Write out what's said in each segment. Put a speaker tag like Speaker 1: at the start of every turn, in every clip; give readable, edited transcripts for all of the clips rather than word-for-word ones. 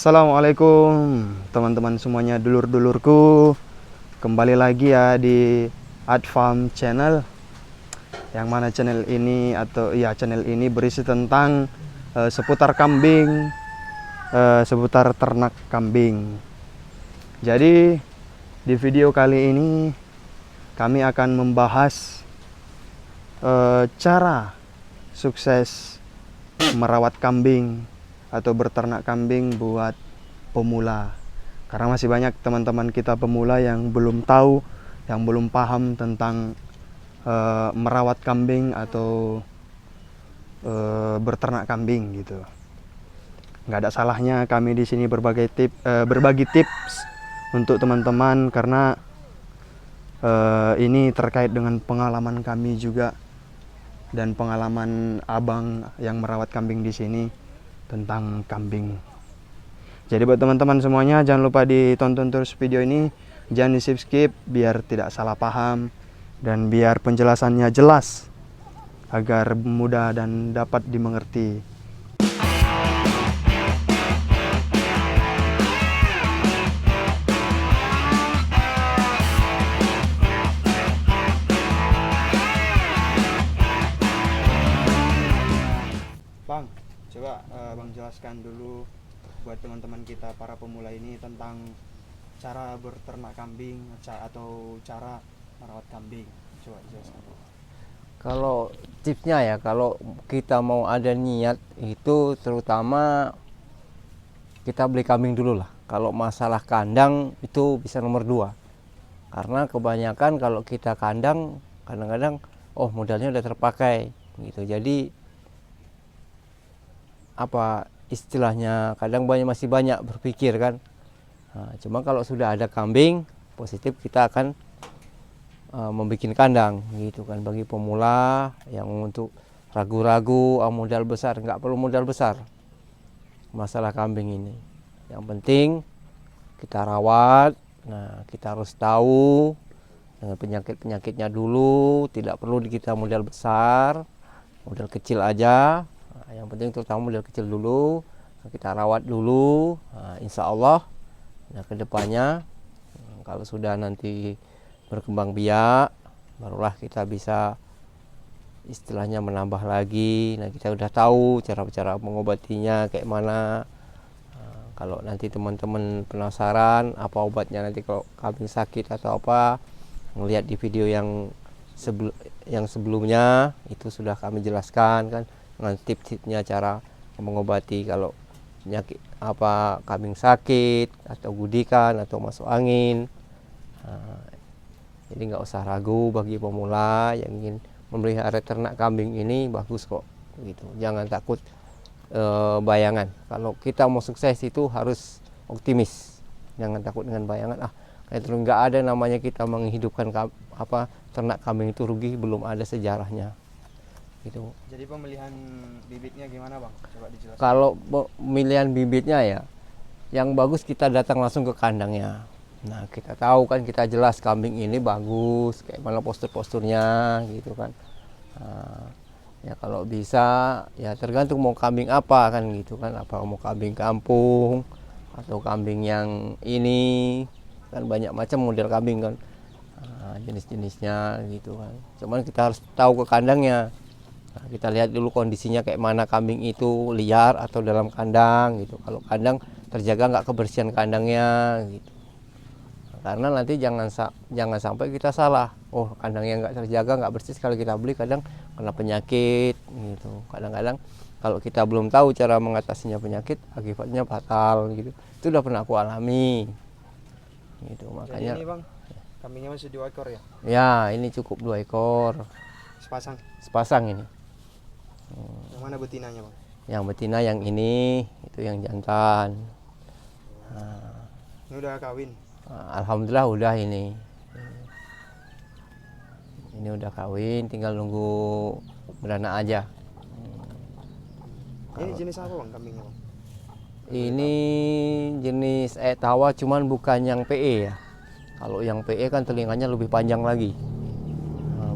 Speaker 1: Assalamualaikum teman-teman semuanya, dulur-dulurku. Kembali lagi ya di Adfarm Channel. Yang mana channel ini berisi tentang seputar kambing, seputar ternak kambing. Jadi di video kali ini kami akan membahas cara sukses merawat kambing atau berternak kambing buat pemula. Karena masih banyak teman-teman kita pemula yang belum tahu, yang belum paham tentang merawat kambing atau berternak kambing gitu. Nggak ada salahnya kami di sini berbagi tips untuk teman-teman, karena ini terkait dengan pengalaman kami juga dan pengalaman abang yang merawat kambing di sini tentang kambing. Jadi buat teman-teman semuanya, jangan lupa ditonton terus video ini, jangan di skip biar tidak salah paham dan biar penjelasannya jelas agar mudah dan dapat dimengerti. Bang, coba Bang jelaskan dulu buat teman-teman kita para pemula ini tentang cara berternak kambing atau cara merawat kambing. Coba jelaskan.
Speaker 2: Kalau tipsnya ya, kalau kita mau ada niat itu terutama kita beli kambing dulu lah. Kalau masalah kandang itu bisa nomor 2. Karena kebanyakan kalau kita kandang kadang-kadang modalnya udah terpakai gitu. Jadi apa istilahnya, kadang masih banyak berpikir kan. Nah, cuma kalau sudah ada kambing, positif kita akan membuat kandang gitu kan. Bagi pemula yang untuk ragu-ragu modal besar, nggak perlu modal besar masalah kambing ini. Yang penting kita rawat. Nah, kita harus tahu dengan penyakit-penyakitnya dulu, tidak perlu kita modal besar, modal kecil aja. Nah, yang penting terutama modal kecil dulu, kita rawat dulu. Nah, insya Allah kedepannya kalau sudah nanti berkembang biak, barulah kita bisa istilahnya menambah lagi. Nah, kita udah tahu cara-cara mengobatinya kayak mana. Nah, kalau nanti teman-teman penasaran apa obatnya nanti kalau kambing sakit atau apa, melihat di video yang sebelumnya itu sudah kami jelaskan kan, dengan tips-tipsnya cara mengobati kalau penyakit apa kambing sakit atau gudikan atau masuk angin. Nah, jadi nggak usah ragu bagi pemula yang ingin memelihara ternak kambing ini, bagus kok gitu. Jangan takut bayangan. Kalau kita mau sukses itu harus optimis, jangan takut dengan bayangan. Kayak terus nggak ada namanya kita menghidupkan ternak kambing itu rugi, belum ada sejarahnya gitu.
Speaker 1: Jadi pemilihan bibitnya gimana Bang? Coba dijelaskan.
Speaker 2: Kalau pemilihan bibitnya ya, yang bagus kita datang langsung ke kandangnya. Nah, kita tahu kan, kita jelas kambing ini bagus, kayak mana postur-posturnya gitu kan. Nah, ya kalau bisa ya tergantung mau kambing apa kan gitu kan. Apa mau kambing kampung atau kambing yang ini kan, banyak macam model kambing kan. Nah, jenis-jenisnya gitu kan. Cuman kita harus tahu ke kandangnya. Nah, kita lihat dulu kondisinya kayak mana kambing itu, liar atau dalam kandang gitu. Kalau kandang terjaga nggak kebersihan kandangnya gitu. Nah, karena nanti jangan sampai kita salah. Kandangnya nggak terjaga, nggak bersih, sekali kita beli kadang kena penyakit gitu. Kadang-kadang kalau kita belum tahu cara mengatasinya penyakit, akibatnya fatal gitu. Itu udah pernah aku alami gitu. Makanya
Speaker 1: jadi ini Bang, kambingnya masih 2 ekor ya?
Speaker 2: Ya, ini cukup 2 ekor. Sepasang ini.
Speaker 1: Yang mana betinanya Bang?
Speaker 2: Yang betina yang ini, itu yang jantan.
Speaker 1: Ini udah kawin?
Speaker 2: Alhamdulillah udah ini. Ini udah kawin, tinggal nunggu beranak aja.
Speaker 1: Ini jenis apa Bang kambingnya Bang?
Speaker 2: Ini jenis tawa, cuman bukan yang PE ya. Kalau yang PE kan telinganya lebih panjang lagi.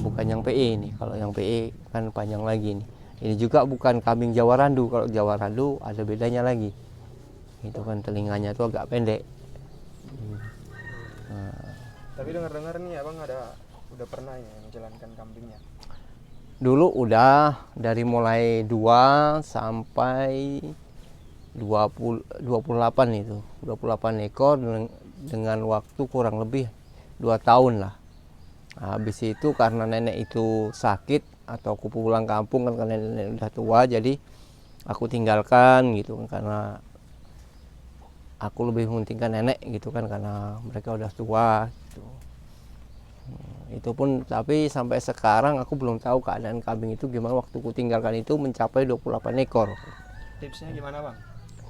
Speaker 2: Bukan yang PE ini. Kalau yang PE kan panjang lagi nih. Ini juga bukan kambing Jawa Randu. Kalau Jawa Randu ada bedanya lagi. Itu kan telinganya tuh agak pendek.
Speaker 1: Tapi dengar-dengar nih abang udah pernah ya menjalankan kambingnya.
Speaker 2: Dulu udah dari mulai 2 sampai 28 itu. 28 ekor dengan waktu kurang lebih 2 tahun lah. Habis itu karena nenek itu sakit atau aku pulang kampung kan karena nenek udah tua, jadi aku tinggalkan gitu kan, karena aku lebih mementingkan nenek gitu kan karena mereka udah tua gitu. Itu pun tapi sampai sekarang aku belum tahu keadaan kambing itu gimana waktu ku tinggalkan itu mencapai 28 ekor.
Speaker 1: Tipsnya gimana bang?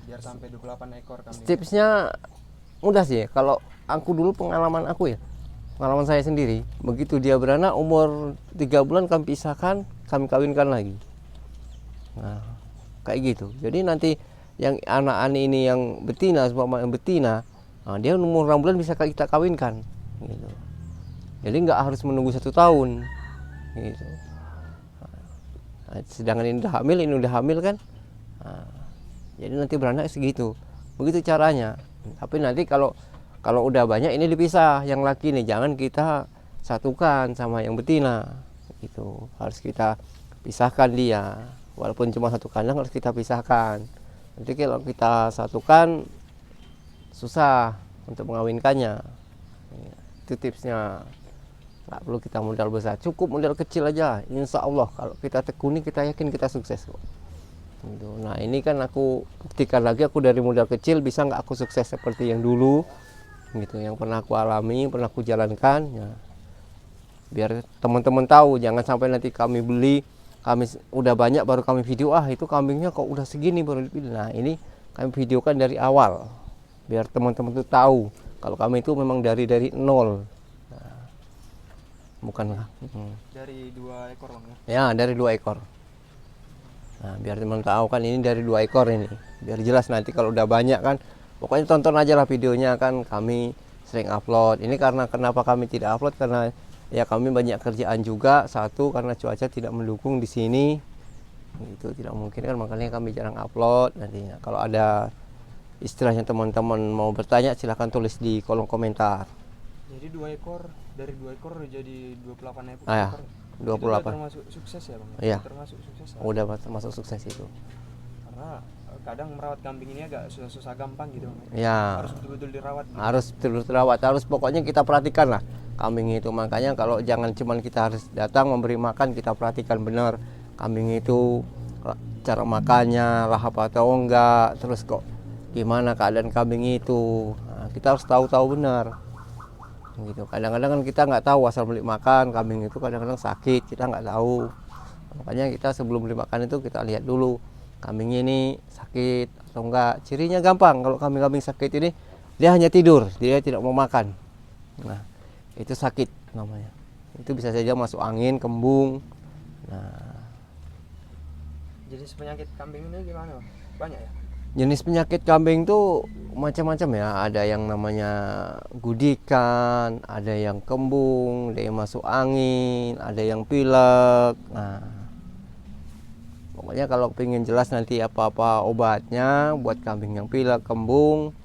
Speaker 1: Biar sampai 28 ekor kambing.
Speaker 2: Tipsnya mudah sih. Kalau aku dulu pengalaman aku ya, pengalaman saya sendiri, begitu dia beranak umur 3 bulan kami pisahkan, kami kawinkan lagi. Nah, kayak gitu. Jadi nanti yang anak ini yang betina, sebab yang betina, nah, dia umur 6 bulan bisa kita kawinkan gitu. Jadi nggak harus menunggu 1 tahun gitu. Nah, sedangkan ini udah hamil kan, nah, jadi nanti beranak segitu, begitu caranya. Tapi nanti kalau udah banyak ini dipisah, yang laki nih jangan kita satukan sama yang betina gitu, harus kita pisahkan dia, walaupun cuma 1 kandang harus kita pisahkan. Nanti kalau kita satukan susah untuk mengawinkannya. Itu tipsnya. Nggak perlu kita modal besar, cukup modal kecil aja. Insya Allah kalau kita tekuni, kita yakin kita sukses kok. Gitu. Nah ini kan aku buktikan lagi, aku dari modal kecil bisa nggak aku sukses seperti yang dulu gitu, yang pernah aku alami, pernah aku jalankan ya. Biar teman-teman tahu, jangan sampai nanti kami beli, kami udah banyak baru kami video, itu kambingnya kok udah segini baru dipilih. Nah ini kami videokan dari awal biar teman-teman tuh tahu kalau kami itu memang dari nol. Bukan
Speaker 1: Dari 2 ekor bang ya?
Speaker 2: Ya, dari 2 ekor. Nah, biar teman tahu kan ini dari 2 ekor ini. Biar jelas nanti kalau udah banyak kan, pokoknya tonton aja lah videonya kan, kami sering upload. Ini karena kenapa kami tidak upload, karena ya kami banyak kerjaan juga. Satu karena cuaca tidak mendukung di sini. Itu tidak mungkin kan, makanya kami jarang upload. Nantinya kalau ada istilahnya teman-teman mau bertanya silahkan tulis di kolom komentar.
Speaker 1: Jadi 2 ekor, dari 2 ekor jadi 28 ekor.
Speaker 2: Ya, 28.
Speaker 1: Itu udah termasuk sukses ya bang?
Speaker 2: Iya.
Speaker 1: Termasuk sukses lah.
Speaker 2: Udah masuk sukses itu.
Speaker 1: Karena kadang merawat kambing ini agak susah-susah gampang gitu bang.
Speaker 2: Ya.
Speaker 1: Harus betul-betul dirawat. Gitu.
Speaker 2: Harus terus terawat, harus pokoknya kita perhatikan lah kambing itu. Makanya kalau jangan cuman kita harus datang memberi makan, kita perhatikan benar kambing itu cara makannya lahap atau enggak, terus kok gimana keadaan kambing itu. Nah, kita harus tahu benar gitu. Kadang-kadang kan kita nggak tahu asal beli makan kambing itu, kadang-kadang sakit kita nggak tahu. Makanya kita sebelum beli makan itu kita lihat dulu kambingnya ini sakit atau enggak. Cirinya gampang, kalau kambing-kambing sakit ini dia hanya tidur, dia tidak mau makan. Nah itu sakit namanya. Itu bisa saja masuk angin, kembung. Nah
Speaker 1: jenis penyakit kambing ini gimana bang? Banyak ya?
Speaker 2: Jenis penyakit kambing tuh macam-macam ya. Ada yang namanya gudikan, ada yang kembung, ada yang masuk angin, ada yang pilek. Nah, pokoknya kalau pengen jelas nanti apa-apa obatnya buat kambing yang pilek, kembung,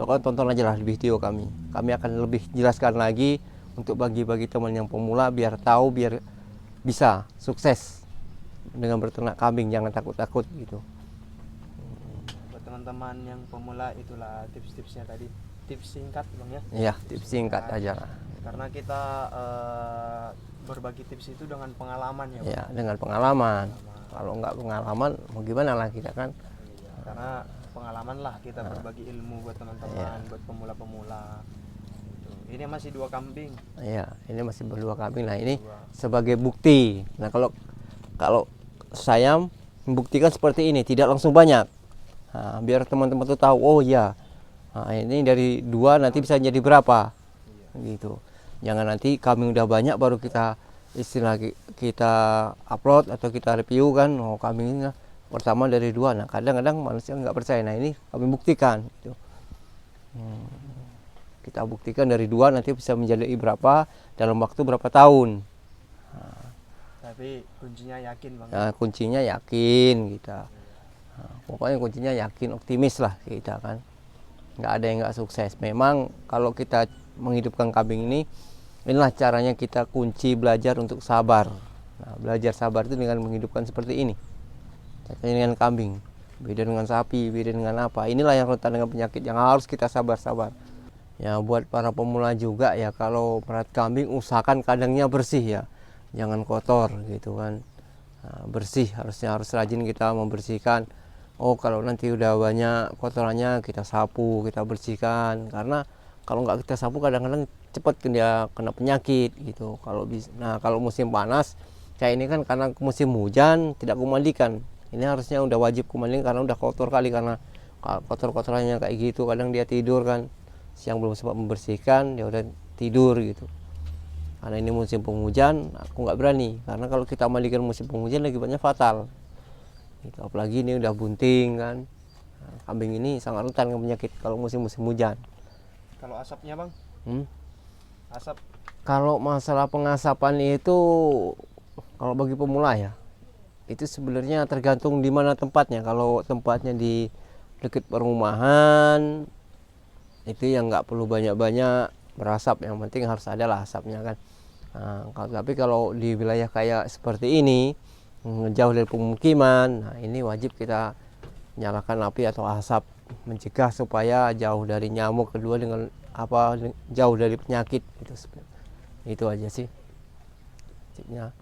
Speaker 2: pokoknya tonton aja lah di video kami. Kami akan lebih jelaskan lagi untuk bagi-bagi teman yang pemula biar tahu, biar bisa sukses dengan berternak kambing. Jangan takut-takut gitu.
Speaker 1: Teman-teman yang pemula itulah tips-tipsnya tadi, tips singkat bang ya?
Speaker 2: Iya, tips singkat aja lah.
Speaker 1: Karena kita berbagi tips itu dengan pengalaman ya bang?
Speaker 2: Ya dengan pengalaman. Kalau nggak pengalaman mau gimana lah kita kan?
Speaker 1: Iya, karena pengalaman lah kita berbagi ilmu buat teman-teman, buat pemula-pemula. Ini masih 2 kambing.
Speaker 2: Iya, ini masih 2 kambing. Nah ini sebagai bukti. Nah kalau saya membuktikan seperti ini, tidak langsung banyak. Nah, biar teman-teman tuh tahu, oh ya, nah, ini dari 2 nanti bisa jadi berapa, gitu. Jangan nanti kambing udah banyak baru kita kita upload atau kita review kan, oh kambingnya pertama dari 2. Nah kadang-kadang manusia nggak percaya. Nah ini kami buktikan, gitu. Kita buktikan dari 2 nanti bisa menjadi berapa dalam waktu berapa tahun.
Speaker 1: Tapi kuncinya yakin bang.
Speaker 2: Nah, kuncinya yakin kita. Nah, pokoknya kuncinya yakin, optimis lah kita kan. Nggak ada yang nggak sukses. Memang kalau kita menghidupkan kambing ini, inilah caranya kita kunci belajar untuk sabar. Nah, belajar sabar itu dengan menghidupkan seperti ini. Contohnya dengan kambing, beda dengan sapi, beda dengan apa. Inilah yang rentan dengan penyakit yang harus kita sabar-sabar. Ya buat para pemula juga ya, kalau merawat kambing usahakan kandangnya bersih ya, jangan kotor gitu kan. Nah, bersih, harus rajin kita membersihkan. Oh kalau nanti udah banyak kotorannya kita sapu, kita bersihkan, karena kalau nggak kita sapu kadang-kadang cepat dia kena penyakit gitu. Nah kalau musim panas kayak ini kan, karena musim hujan tidak kumandikan, ini harusnya udah wajib kumandikan karena udah kotor kali, karena kotor-kotorannya kayak gitu. Kadang dia tidur kan, siang belum sempat membersihkan dia udah tidur gitu. Karena ini musim penghujan aku nggak berani, karena kalau kita mandikan musim penghujan lagi banyak fatal gitu. Apalagi ini udah bunting kan. Nah, kambing ini sangat rentan dengan penyakit kalau musim-musim hujan.
Speaker 1: Kalau asapnya bang, asap
Speaker 2: Kalau masalah pengasapan itu, kalau bagi pemula ya, itu sebenarnya tergantung di mana tempatnya. Kalau tempatnya di dekat perumahan, itu yang nggak perlu banyak-banyak berasap, yang penting harus ada lah asapnya kan. Nah, tapi kalau di wilayah kayak seperti ini, jauh dari pemukiman, nah ini wajib kita nyalakan api atau asap, mencegah supaya jauh dari nyamuk, kedua dengan jauh dari penyakit gitu. Itu aja sih tipsnya.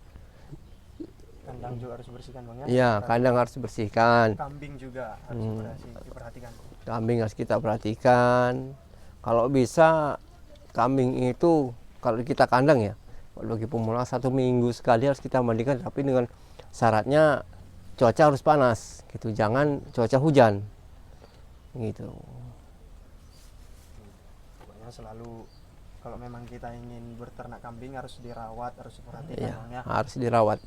Speaker 1: kandang juga harus bersihkan bang ya.
Speaker 2: Iya, kandang harus dibersihkan.
Speaker 1: Kambing juga harus diperhatikan.
Speaker 2: Kambing harus kita perhatikan. Kalau bisa kambing itu kalau kita kandang ya, kalau bagi pemula 1 minggu sekali harus kita mandikan, tapi dengan syaratnya cuaca harus panas gitu, jangan cuaca hujan gitu.
Speaker 1: Pokoknya selalu kalau memang kita ingin berternak kambing harus dirawat, harus diperhatikan
Speaker 2: Iya,
Speaker 1: bang ya.
Speaker 2: harus dirawat.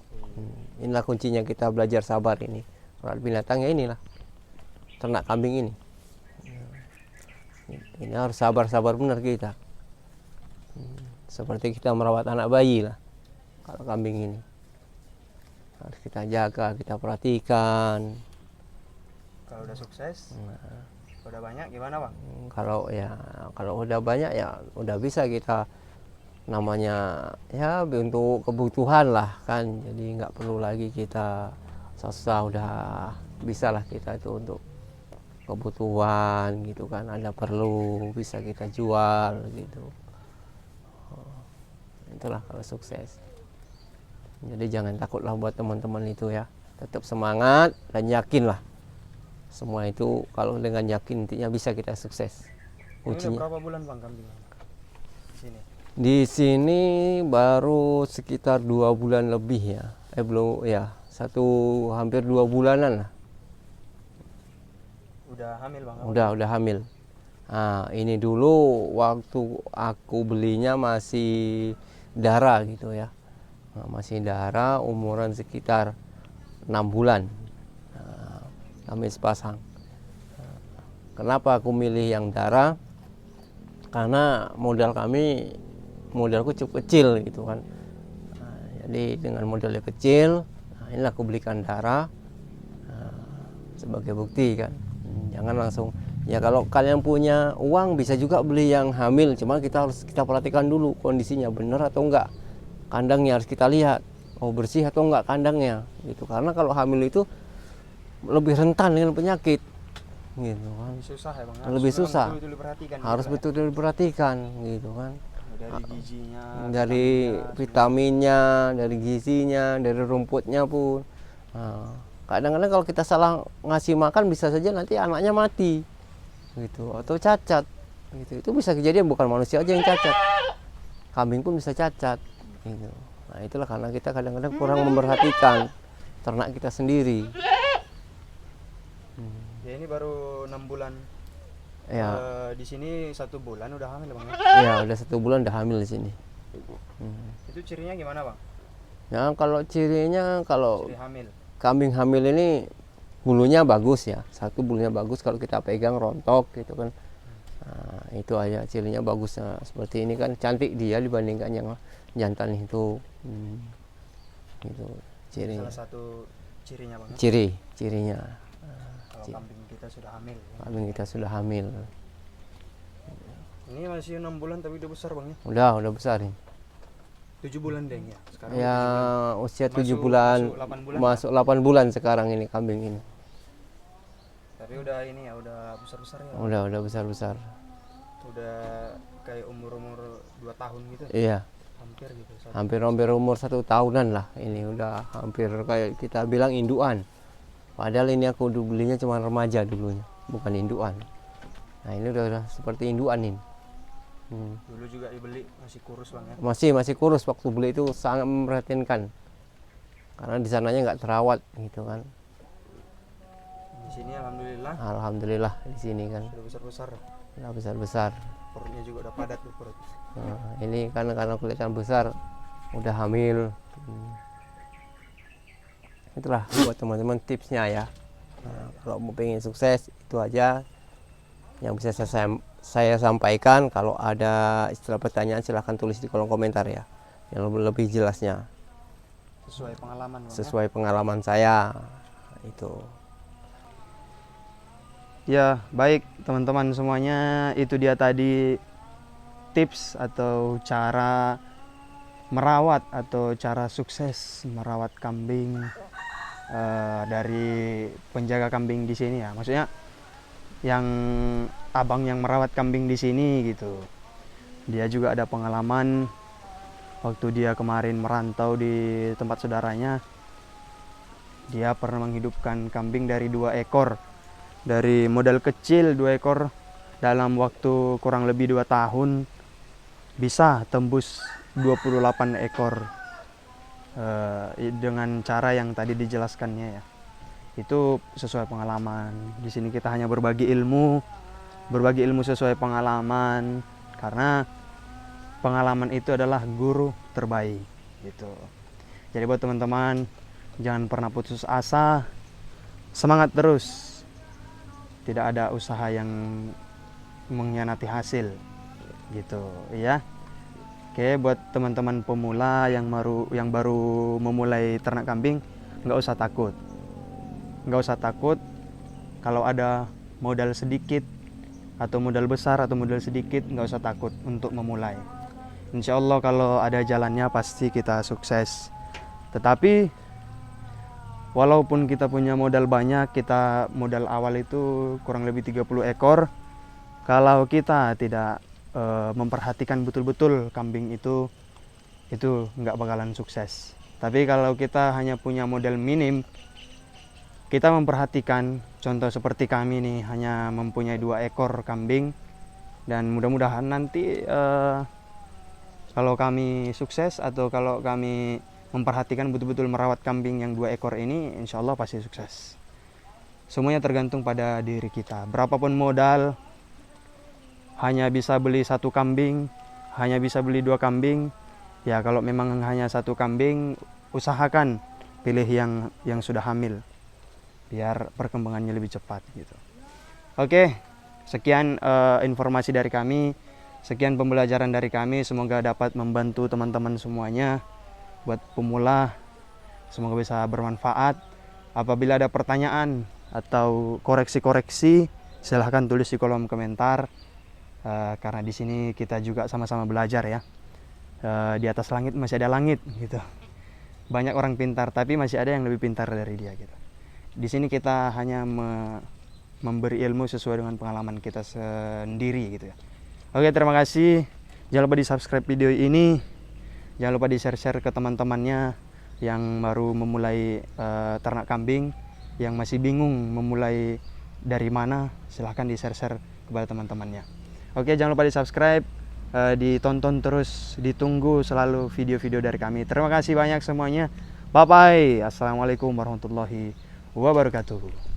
Speaker 2: Inilah kuncinya kita belajar sabar ini. Merawat binatang ya inilah, ternak kambing ini. Ini harus sabar-sabar benar kita. Seperti kita merawat anak bayi lah. Kalau kambing ini harus kita jaga, kita perhatikan.
Speaker 1: Kalau udah sukses, udah banyak gimana bang?
Speaker 2: Kalau udah banyak ya udah bisa kita, namanya ya untuk kebutuhan lah kan. Jadi nggak perlu lagi kita susah, udah bisa lah kita itu untuk kebutuhan gitu kan. Ada perlu bisa kita jual gitu. Itulah kalau sukses. Jadi jangan takutlah buat teman-teman itu ya, tetap semangat dan yakinlah. Semua itu kalau dengan yakin intinya bisa kita sukses.
Speaker 1: Ini udah berapa bulan bang kambing di sini?
Speaker 2: Di sini baru sekitar 2 bulan lebih ya. Belum ya, hampir 2 bulanan lah.
Speaker 1: Udah hamil bang?
Speaker 2: Udah hamil. Nah, ini dulu waktu aku belinya masih darah gitu ya. Nah, masih darah, umuran sekitar 6 bulan. Nah, kami sepasang. Kenapa aku milih yang darah? Karena modalku cukup kecil gitu kan. Nah, jadi dengan modalnya kecil, inilah aku belikan darah sebagai bukti kan. Jangan langsung ya, kalau kalian punya uang bisa juga beli yang hamil, cuma kita perhatikan dulu kondisinya benar atau enggak. Kandangnya harus kita lihat, bersih atau enggak kandangnya gitu. Karena kalau hamil itu lebih rentan dengan penyakit gitu kan.
Speaker 1: Susah ya bang?
Speaker 2: Lebih susah. Harus
Speaker 1: betul
Speaker 2: betul-betul diperhatikan gitu kan.
Speaker 1: Dari gizinya,
Speaker 2: Dari vitaminnya, dari gizinya, dari rumputnya pun. Nah, kadang-kadang kalau kita salah ngasih makan bisa saja nanti anaknya mati gitu, atau cacat gitu. Itu bisa kejadian, bukan manusia aja yang cacat, kambing pun bisa cacat gitu. Nah itulah karena kita kadang-kadang kurang memperhatikan ternak kita sendiri.
Speaker 1: Ya ini baru 6 bulan
Speaker 2: Ya.
Speaker 1: Di sini 1 bulan udah hamil bang?
Speaker 2: Ya udah 1 bulan udah hamil di sini.
Speaker 1: Itu cirinya gimana bang?
Speaker 2: Nah kalau cirinya, kalau
Speaker 1: Ciri hamil?
Speaker 2: kambing hamil ini bulunya bagus ya, satu bulunya bagus, kalau kita pegang rontok gitu kan. Nah, itu aja cirinya bagus. Nah, seperti ini kan cantik dia dibandingkan yang jantan itu. Gitu cirinya.
Speaker 1: Salah satu cirinya bang?
Speaker 2: Cirinya. kecil.
Speaker 1: kambing kita sudah hamil.
Speaker 2: Kambing kita sudah hamil.
Speaker 1: Ini masih 6 bulan tapi udah besar bang ya.
Speaker 2: Udah besar ini.
Speaker 1: 7 bulan deh ya. Sekarang
Speaker 2: Ya
Speaker 1: udah 7 bulan.
Speaker 2: usia 7
Speaker 1: Masuk
Speaker 2: bulan,
Speaker 1: 8 bulan.
Speaker 2: masuk 8 bulan sekarang ini kambing ini.
Speaker 1: Tapi udah ini ya, udah besar-besar ya.
Speaker 2: Udah besar-besar.
Speaker 1: Udah kayak umur-umur 2 tahun gitu.
Speaker 2: Iya,
Speaker 1: Hampir gitu.
Speaker 2: hampir umur 1 tahunan lah. Ini udah hampir kayak kita bilang induan. Padahal ini aku belinya cuma remaja dulunya, bukan induan. Nah ini udah seperti induan ini.
Speaker 1: Dulu juga dibeli masih kurus bang ya.
Speaker 2: Masih kurus, waktu beli itu sangat memprihatinkan. Karena di sananya nggak terawat gitu kan.
Speaker 1: Di sini alhamdulillah
Speaker 2: Alhamdulillah di sini kan
Speaker 1: sudah besar-besar.
Speaker 2: udah besar-besar.
Speaker 1: Perutnya juga udah padat tuh perut.
Speaker 2: Nah, ini kan karena kelihatan besar, udah hamil. Itulah buat teman-teman tipsnya ya. Nah, kalau mau pengen sukses itu aja yang bisa saya sampaikan. Kalau ada istilah pertanyaan silahkan tulis di kolom komentar ya, yang lebih jelasnya
Speaker 1: Sesuai pengalaman bang,
Speaker 2: sesuai pengalaman saya itu.
Speaker 1: ya. Baik teman-teman semuanya, itu dia tadi tips atau cara merawat atau cara sukses merawat kambing dari penjaga kambing di sini ya. Maksudnya yang abang yang merawat kambing di sini gitu. Dia juga ada pengalaman waktu dia kemarin merantau di tempat saudaranya. Dia pernah menghidupkan kambing dari 2 ekor. Dari modal kecil 2 ekor dalam waktu kurang lebih 2 tahun bisa tembus 28 ekor dengan cara yang tadi dijelaskannya ya. Itu sesuai pengalaman. Di sini kita hanya berbagi ilmu sesuai pengalaman, karena pengalaman itu adalah guru terbaik gitu. Jadi buat teman-teman, jangan pernah putus asa, semangat terus. Tidak ada usaha yang mengkhianati hasil gitu ya. Oke, buat teman-teman pemula yang baru memulai ternak kambing, nggak usah takut kalau ada modal sedikit atau modal besar atau modal sedikit, nggak usah takut untuk memulai. Insya Allah kalau ada jalannya pasti kita sukses. Tetapi walaupun kita punya modal banyak, kita modal awal itu kurang lebih 30 ekor, kalau kita tidak memperhatikan betul-betul kambing itu nggak bakalan sukses. Tapi kalau kita hanya punya modal minim, kita memperhatikan, contoh seperti kami nih hanya mempunyai 2 ekor kambing, dan mudah-mudahan nanti kalau kami sukses atau kalau kami memperhatikan betul-betul merawat kambing yang 2 ekor ini, insya Allah pasti sukses. Semuanya tergantung pada diri kita. Berapapun modal, hanya bisa beli 1 kambing, hanya bisa beli 2 kambing. Ya kalau memang hanya 1 kambing, usahakan pilih yang sudah hamil, biar perkembangannya lebih cepat gitu. Oke, sekian informasi dari kami, sekian pembelajaran dari kami. Semoga dapat membantu teman-teman semuanya. Buat pemula, semoga bisa bermanfaat. Apabila ada pertanyaan atau koreksi-koreksi, silahkan tulis di kolom komentar. Karena di sini kita juga sama-sama belajar ya. Di atas langit masih ada langit gitu. Banyak orang pintar, tapi masih ada yang lebih pintar dari dia gitu. Di sini kita hanya memberi ilmu sesuai dengan pengalaman kita sendiri gitu ya. Oke, terima kasih. Jangan lupa di subscribe video ini. Jangan lupa di share-share ke teman-temannya yang baru memulai ternak kambing, yang masih bingung memulai dari mana. Silahkan di share-share kepada teman-temannya. Oke, jangan lupa di subscribe, ditonton terus, ditunggu selalu video-video dari kami. Terima kasih banyak semuanya. Bye-bye. Assalamualaikum warahmatullahi wabarakatuh.